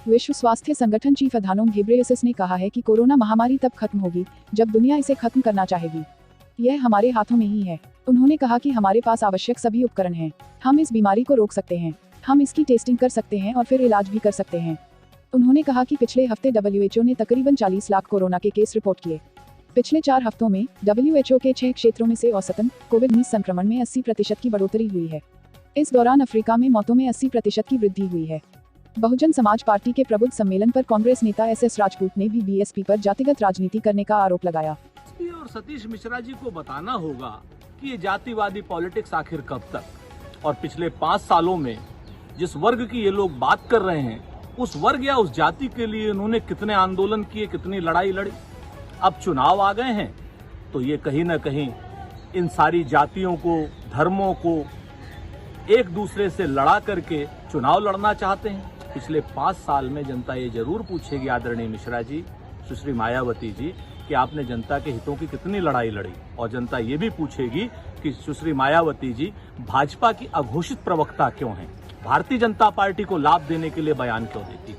विश्व स्वास्थ्य संगठन चीफ अधानोम घेब्रेयेसस ने कहा है कि कोरोना महामारी तब खत्म होगी जब दुनिया इसे खत्म करना चाहेगी। यह हमारे हाथों में ही है। उन्होंने कहा कि हमारे पास आवश्यक सभी उपकरण हैं। हम इस बीमारी को रोक सकते हैं। हम इसकी टेस्टिंग कर सकते हैं और फिर इलाज भी कर सकते हैं। उन्होंने कहा कि पिछले हफ्ते WHO ने तकरीबन 40 लाख कोरोना के केस रिपोर्ट किए। पिछले 4 हफ्तों में WHO के 6 क्षेत्रों में से औसतन कोविड-19 संक्रमण में 80% की बढ़ोतरी हुई है। इस दौरान अफ्रीका में मौतों में 80% की वृद्धि हुई है। बहुजन समाज पार्टी के प्रबुद्ध सम्मेलन पर कांग्रेस नेता SS राजपूत ने भी BSP पर जातिगत राजनीति करने का आरोप लगाया। और सतीश मिश्रा जी को बताना होगा कि ये जातिवादी पॉलिटिक्स आखिर कब तक। और पिछले 5 सालों में जिस वर्ग की ये लोग बात कर रहे हैं, उस वर्ग या उस जाति के लिए उन्होंने कितने आंदोलन किए, कितनी लड़ाई लड़ी। अब चुनाव आ गए हैं तो ये कहीं ना कहीं इन सारी जातियों को, धर्मों को एक दूसरे से लड़ा करके चुनाव लड़ना चाहते हैं। पिछले 5 साल में जनता ये जरूर पूछेगी आदरणीय मिश्रा जी, सुश्री मायावती जी, कि आपने जनता के हितों की कितनी लड़ाई लड़ी। और जनता ये भी पूछेगी कि सुश्री मायावती जी भाजपा की अघोषित प्रवक्ता क्यों हैं, भारतीय जनता पार्टी को लाभ देने के लिए बयान क्यों देती।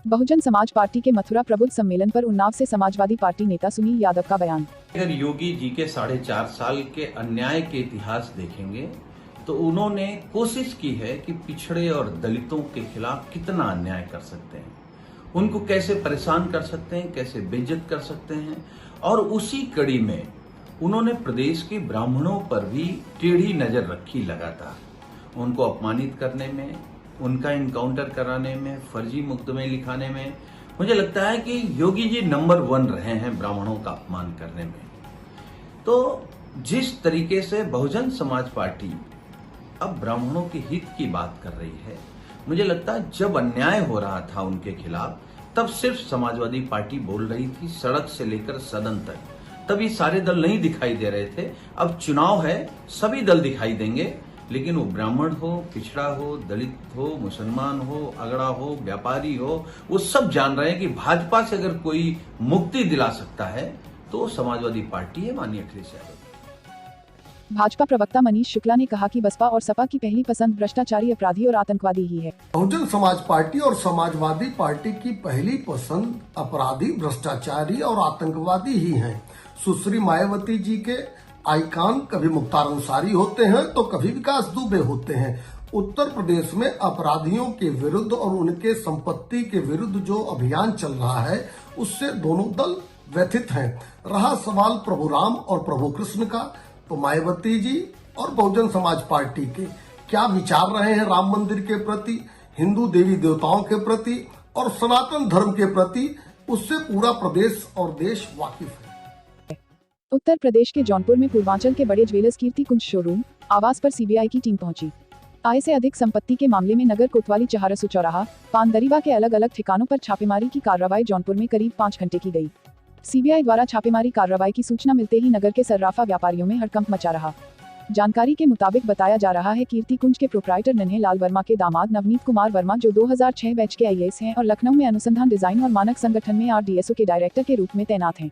बहुजन समाज पार्टी के मथुरा प्रबुद्ध सम्मेलन पर उन्नाव से समाजवादी पार्टी नेता सुनील यादव का बयान। अगर योगी जी के 4.5 साल के अन्याय के इतिहास देखेंगे तो उन्होंने कोशिश की है कि पिछड़े और दलितों के खिलाफ कितना अन्याय कर सकते हैं, उनको कैसे परेशान कर सकते हैं, कैसे बेइज्जत कर सकते हैं। और उसी कड़ी में उन्होंने प्रदेश के ब्राह्मणों पर भी टेढ़ी नजर रखी लगातार, उनको अपमानित करने में, उनका इनकाउंटर कराने में, फर्जी मुकदमे लिखाने में। मुझे लगता है कि योगी जी नंबर 1 रहे हैं ब्राह्मणों का अपमान करने में। तो जिस तरीके से बहुजन समाज पार्टी अब ब्राह्मणों के हित की बात कर रही है, मुझे लगता है जब अन्याय हो रहा था उनके खिलाफ तब सिर्फ समाजवादी पार्टी बोल रही थी, सड़क से लेकर सदन तक। तभी सारे दल नहीं दिखाई दे रहे थे। अब चुनाव है, सभी दल दिखाई देंगे, लेकिन वो ब्राह्मण हो, पिछड़ा हो, दलित हो, मुसलमान हो, अगड़ा हो, व्यापारी हो, वो सब जान रहे हैं कि भाजपा से अगर कोई मुक्ति दिला सकता है तो समाजवादी पार्टी है, माननीय अखिलेश यादव। भाजपा प्रवक्ता मनीष शुक्ला ने कहा कि बसपा और सपा की पहली पसंद भ्रष्टाचारी, अपराधी और आतंकवादी ही है। बहुजन समाज पार्टी और समाजवादी पार्टी की पहली पसंद अपराधी, भ्रष्टाचारी और आतंकवादी ही हैं। सुश्री मायावती जी के आइकॉन कभी मुख्तार अंसारी होते हैं तो कभी विकास दुबे होते हैं। उत्तर प्रदेश में अपराधियों के विरुद्ध और उनके संपत्ति के विरुद्ध जो अभियान चल रहा है, उससे दोनों दल व्यथित हैं। रहा सवाल प्रभु राम और प्रभु कृष्ण का, तो मायावती जी और बहुजन समाज पार्टी के क्या विचार रहे हैं राम मंदिर के प्रति, हिंदू देवी देवताओं के प्रति और सनातन धर्म के प्रति, उससे पूरा प्रदेश और देश वाकिफ है। उत्तर प्रदेश के जौनपुर में पूर्वांचल के बड़े ज्वेलर्स कीर्ति कुंज शोरूम आवास पर CBI की टीम पहुंची। आय से अधिक संपत्ति के मामले में नगर कोतवाली चहारसू चौराहा, पानदरीवा के अलग अलग ठिकानों पर छापेमारी की कार्रवाई जौनपुर में करीब 5 घंटे की गई। CBI द्वारा छापेमारी कार्रवाई की सूचना मिलते ही नगर के सर्राफा व्यापारियों में हड़कंप मचा रहा। जानकारी के मुताबिक बताया जा रहा है कीर्ति कुंज के प्रोप्राइटर नन्हे लाल वर्मा के दामाद नवनीत कुमार वर्मा, जो 2006 बैच के IAS हैं और लखनऊ में अनुसंधान डिजाइन और मानक संगठन में RDSO के डायरेक्टर के रूप में तैनात हैं।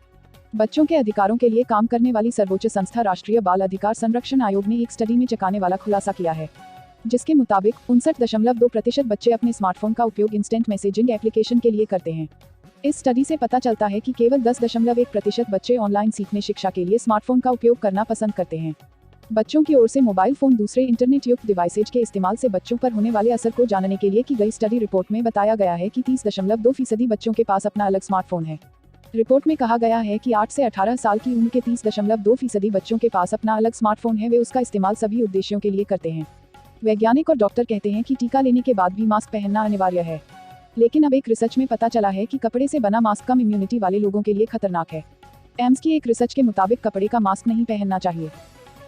बच्चों के अधिकारों के लिए काम करने वाली सर्वोच्च संस्था राष्ट्रीय बाल अधिकार संरक्षण आयोग ने एक स्टडी में चौंकाने वाला खुलासा किया है, जिसके मुताबिक 59.2% बच्चे अपने स्मार्टफोन का उपयोग इंस्टेंट मैसेजिंग एप्लीकेशन के लिए करते हैं। इस स्टडी से पता चलता है कि केवल 10.1% बच्चे ऑनलाइन सीखने शिक्षा के लिए स्मार्टफोन का उपयोग करना पसंद करते हैं। बच्चों की ओर से मोबाइल फोन दूसरे इंटरनेट युक्त डिवाइसेज के इस्तेमाल से बच्चों पर होने वाले असर को जानने के लिए की गई स्टडी रिपोर्ट में बताया गया है कि 30.2% बच्चों के पास अपना अलग स्मार्टफोन है। रिपोर्ट में कहा गया है कि 8 से 18 साल की उम्र के 30.2% बच्चों के पास अपना अलग स्मार्टफोन है। वे उसका इस्तेमाल सभी उद्देश्यों के लिए करते हैं। वैज्ञानिक और डॉक्टर कहते हैं कि टीका लेने के बाद भी मास्क पहनना अनिवार्य है, लेकिन अब एक रिसर्च में पता चला है कि कपड़े से बना मास्क कम इम्यूनिटी वाले लोगों के लिए खतरनाक है। एम्स की एक रिसर्च के मुताबिक कपड़े का मास्क नहीं पहनना चाहिए,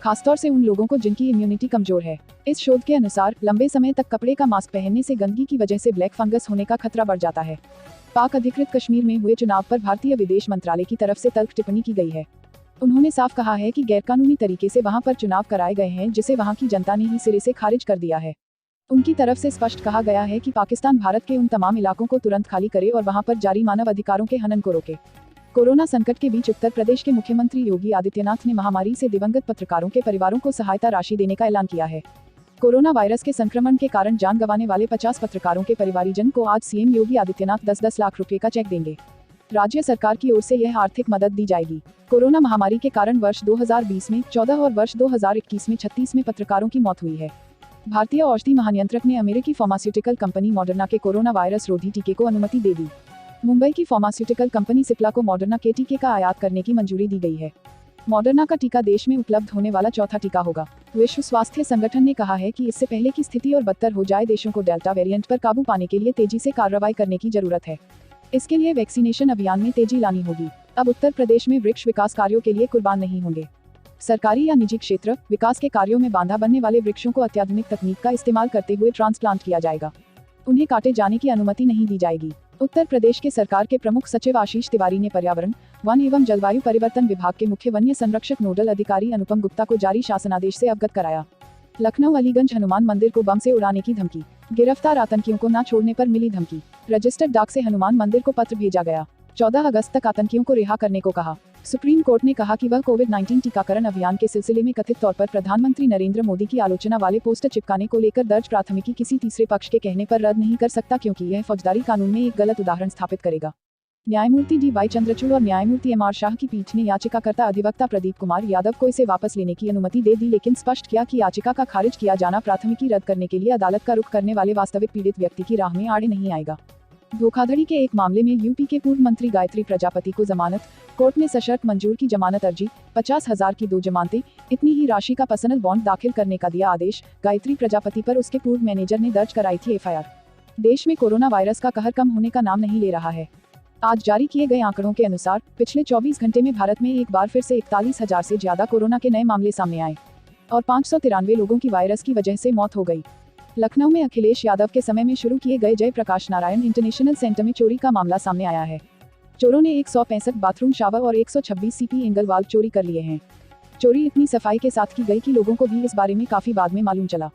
खासतौर से उन लोगों को जिनकी इम्यूनिटी कमजोर है। इस शोध के अनुसार लंबे समय तक कपड़े का मास्क पहनने से गंदगी की वजह से ब्लैक फंगस होने का खतरा बढ़ जाता है। पाक अधिकृत कश्मीर में हुए चुनाव पर भारतीय विदेश मंत्रालय की तरफ से तल्ख टिप्पणी की गई है। उन्होंने साफ कहा है कि गैरकानूनी तरीके से वहां पर चुनाव कराए गए हैं, जिसे वहां की जनता ने ही सिरे से खारिज कर दिया है। उनकी तरफ से स्पष्ट कहा गया है कि पाकिस्तान भारत के उन तमाम इलाकों को तुरंत खाली करे और वहां पर जारी मानव अधिकारों के हनन को रोके। कोरोना संकट के बीच उत्तर प्रदेश के मुख्यमंत्री योगी आदित्यनाथ ने महामारी से दिवंगत पत्रकारों के परिवारों को सहायता राशि देने का ऐलान किया है। कोरोना वायरस के संक्रमण के कारण जान गंवाने वाले 50 पत्रकारों के परिवारजन को आज सीएम योगी आदित्यनाथ 10-10 लाख रुपए का चेक देंगे। राज्य सरकार की ओर से यह आर्थिक मदद दी जाएगी। कोरोना महामारी के कारण वर्ष 2020 में 14 और वर्ष 2021 में 36 में पत्रकारों की मौत हुई है। भारतीय औषधि महानियंत्रक ने अमेरिकी फार्मास्यूटिकल कंपनी मॉडर्ना के कोरोना वायरस रोधी टीके को अनुमति दे दी। मुंबई की फार्मास्यूटिकल कंपनी सिप्ला को मॉडर्ना के टीके का आयात करने की मंजूरी दी गई है। मॉडर्ना का टीका देश में उपलब्ध होने वाला चौथा टीका होगा। विश्व स्वास्थ्य संगठन ने कहा है कि इससे पहले की स्थिति और बदतर हो जाए, देशों को डेल्टा वेरिएंट पर काबू पाने के लिए तेजी से कार्रवाई करने की जरूरत है। इसके लिए वैक्सीनेशन अभियान में तेजी लानी होगी। अब उत्तर प्रदेश में वृक्ष विकास कार्यों के लिए कुर्बान नहीं होंगे। सरकारी या निजी क्षेत्र विकास के कार्यों में बांधा बनने वाले वृक्षों को अत्याधुनिक तकनीक का इस्तेमाल करते हुए ट्रांसप्लांट किया जाएगा। उन्हें काटे जाने की अनुमति नहीं दी जाएगी। उत्तर प्रदेश के सरकार के प्रमुख सचिव आशीष तिवारी ने पर्यावरण, वन एवं जलवायु परिवर्तन विभाग के मुख्य वन्य संरक्षक नोडल अधिकारी अनुपम गुप्ता को जारी शासनादेश से अवगत कराया। लखनऊ अलीगंज हनुमान मंदिर को बम से उड़ाने की धमकी, गिरफ्तार आतंकियों को न छोड़ने पर मिली धमकी। रजिस्टर्ड डाक से हनुमान मंदिर को पत्र भेजा गया। 14 अगस्त तक आतंकियों को रिहा करने को कहा। सुप्रीम कोर्ट ने कहा कि वह कोविड-19 टीकाकरण अभियान के सिलसिले में कथित तौर पर प्रधानमंत्री नरेंद्र मोदी की आलोचना वाले पोस्टर चिपकाने को लेकर दर्ज प्राथमिकी किसी तीसरे पक्ष के कहने पर रद्द नहीं कर सकता, क्योंकि यह फौजदारी कानून में एक गलत उदाहरण स्थापित करेगा। न्यायमूर्ति डी.वाई. चंद्रचूड़ और न्यायमूर्ति एम.आर. शाह की पीठ ने याचिकाकर्ता अधिवक्ता प्रदीप कुमार यादव को इसे वापस लेने की अनुमति दे दी, लेकिन स्पष्ट किया कि याचिका का खारिज किया जाना प्राथमिकी रद्द करने के लिए अदालत का रुख करने वाले वास्तविक पीड़ित व्यक्ति की राह में आड़े नहीं आएगा। धोखाधड़ी के एक मामले में यूपी के पूर्व मंत्री गायत्री प्रजापति को जमानत, कोर्ट ने सशर्त मंजूर की जमानत अर्जी, 50,000 की 2 जमानतें, इतनी ही राशि का पर्सनल बॉन्ड दाखिल करने का दिया आदेश। गायत्री प्रजापति पर उसके पूर्व मैनेजर ने दर्ज कराई थी एफआईआर। देश में कोरोना वायरस का कहर कम होने का नाम नहीं ले रहा है। आज जारी किए गए आंकड़ों के अनुसार पिछले 24 घंटे में भारत में एक बार फिर से 41,000 से ज्यादा कोरोना के नए मामले सामने आए और 593 लोगों की वायरस की वजह से मौत हो गई। लखनऊ में अखिलेश यादव के समय में शुरू किए गए जयप्रकाश नारायण इंटरनेशनल सेंटर में चोरी का मामला सामने आया है। चोरों ने 165 बाथरूम शावर और 126 सीपी एंगल वाल्व चोरी कर लिए हैं। चोरी इतनी सफाई के साथ की गई कि लोगों को भी इस बारे में काफी बाद में मालूम चला।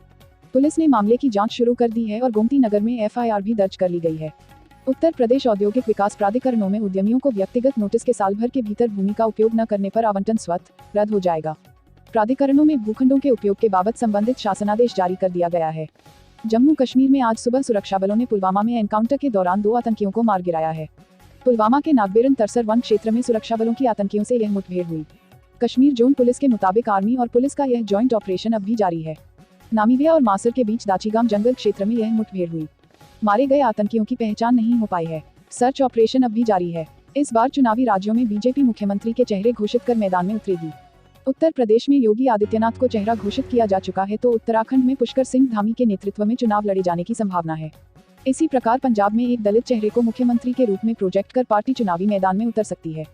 पुलिस ने मामले की जांच शुरू कर दी है और गोमती नगर में एफआईआर भी दर्ज कर ली गई है। उत्तर प्रदेश औद्योगिक विकास प्राधिकरणों में उद्यमियों को व्यक्तिगत नोटिस के साल भर के भीतर भूमि का उपयोग न करने पर आवंटन स्वतः रद्द हो जाएगा। प्राधिकरणों में भूखंडों के उपयोग के बाबत संबंधित शासनादेश जारी कर दिया गया है। जम्मू कश्मीर में आज सुबह सुरक्षा बलों ने पुलवामा में एनकाउंटर के दौरान 2 आतंकियों को मार गिराया है। पुलवामा के नागबेरन तरसर वन क्षेत्र में सुरक्षा बलों की आतंकियों से यह मुठभेड़ हुई। कश्मीर जोन पुलिस के मुताबिक आर्मी और पुलिस का यह जॉइंट ऑपरेशन अब भी जारी है। नामीबिया और मासर के बीच दाचीगाम जंगल क्षेत्र में यह मुठभेड़ हुई। मारे गए आतंकियों की पहचान नहीं हो पाई है। सर्च ऑपरेशन अब भी जारी है। इस बार चुनावी राज्यों में बीजेपी मुख्यमंत्री के चेहरे घोषित कर मैदान में उतरेगी। उत्तर प्रदेश में योगी आदित्यनाथ को चेहरा घोषित किया जा चुका है, तो उत्तराखंड में पुष्कर सिंह धामी के नेतृत्व में चुनाव लड़े जाने की संभावना है। इसी प्रकार पंजाब में एक दलित चेहरे को मुख्यमंत्री के रूप में प्रोजेक्ट कर पार्टी चुनावी मैदान में उतर सकती है।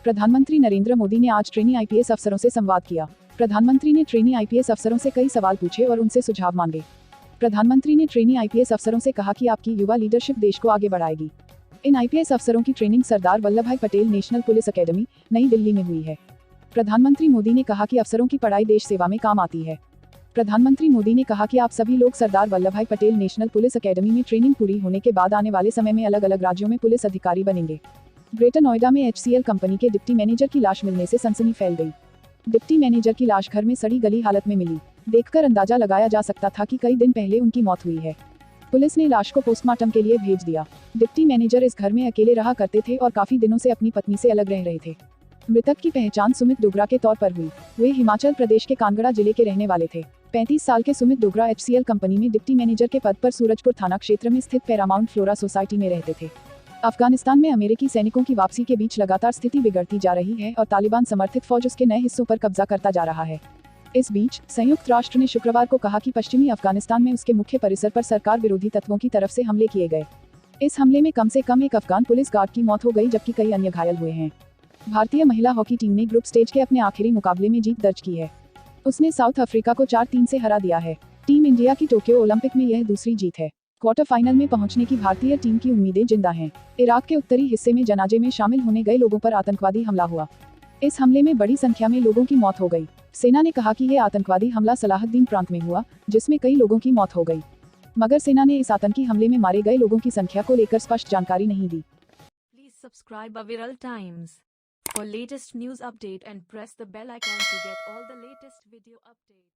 प्रधानमंत्री नरेंद्र मोदी ने आज ट्रेनी आईपीएस अफसरों से संवाद किया। प्रधानमंत्री ने ट्रेनी आईपीएस अफसरों से कई सवाल पूछे और उनसे सुझाव मांगे। प्रधानमंत्री ने ट्रेनी आईपीएस अफसरों से कहा कि आपकी युवा लीडरशिप देश को आगे बढ़ाएगी। इन आईपीएस अफसरों की training Sardar Vallabhbhai Patel national police academy, New Delhi में हुई है। प्रधानमंत्री मोदी ने कहा कि अफसरों की पढ़ाई देश सेवा में काम आती है। प्रधानमंत्री मोदी ने कहा कि आप सभी लोग Sardar Vallabhbhai Patel national police academy में ट्रेनिंग पूरी होने के बाद आने वाले समय में अलग अलग राज्यों में पुलिस अधिकारी बनेंगे। ग्रेटर नोएडा में HCL कंपनी के डिप्टी मैनेजर की लाश मिलने से सनसनी फैल गई। डिप्टी मैनेजर की लाश घर में सड़ी गली हालत में मिली। देखकर अंदाजा लगाया जा सकता था कि कई दिन पहले उनकी मौत हुई है। पुलिस ने लाश को पोस्टमार्टम के लिए भेज दिया। डिप्टी मैनेजर इस घर में अकेले रहा करते थे और काफी दिनों से अपनी पत्नी से अलग रह रहे थे। मृतक की पहचान सुमित डोगरा के तौर पर हुई। वे हिमाचल प्रदेश के कांगड़ा जिले के रहने वाले थे। 35 साल के सुमित डोगरा HCL कंपनी में डिप्टी मैनेजर के पद पर सूरजपुर थाना क्षेत्र में स्थित पैरामाउंट फ्लोरा सोसाइटी में रहते थे। अफगानिस्तान में अमेरिकी सैनिकों की वापसी के बीच लगातार स्थिति बिगड़ती जा रही है और तालिबान समर्थित फौज उसके नए हिस्सों पर कब्जा करता जा रहा है। इस बीच संयुक्त राष्ट्र ने शुक्रवार को कहा कि पश्चिमी अफगानिस्तान में उसके मुख्य परिसर पर सरकार विरोधी तत्वों की तरफ से हमले किए गए। इस हमले में कम से कम एक अफगान पुलिस गार्ड की मौत हो गई, जबकि कई अन्य घायल हुए हैं। भारतीय महिला हॉकी टीम ने ग्रुप स्टेज के अपने आखिरी मुकाबले में जीत दर्ज की है। उसने साउथ अफ्रीका को 4-3 से हरा दिया है। टीम इंडिया की टोक्यो ओलंपिक में यह दूसरी जीत है। क्वार्टर फाइनल में पहुंचने की भारतीय टीम की उम्मीदें जिंदा हैं। इराक के उत्तरी हिस्से में जनाजे में शामिल होने गए लोगों पर आतंकवादी हमला हुआ। इस हमले में बड़ी संख्या में लोगों की मौत हो गई। सेना ने कहा कि यह आतंकवादी हमला सलाहुद्दीन प्रांत में हुआ, जिसमें कई लोगों की मौत हो गई, मगर सेना ने इस आतंकी हमले में मारे गए लोगों की संख्या को लेकर स्पष्ट जानकारी नहीं दी। Please subscribe Aviral Times for latest news update and press the bell icon to get all the latest video updates.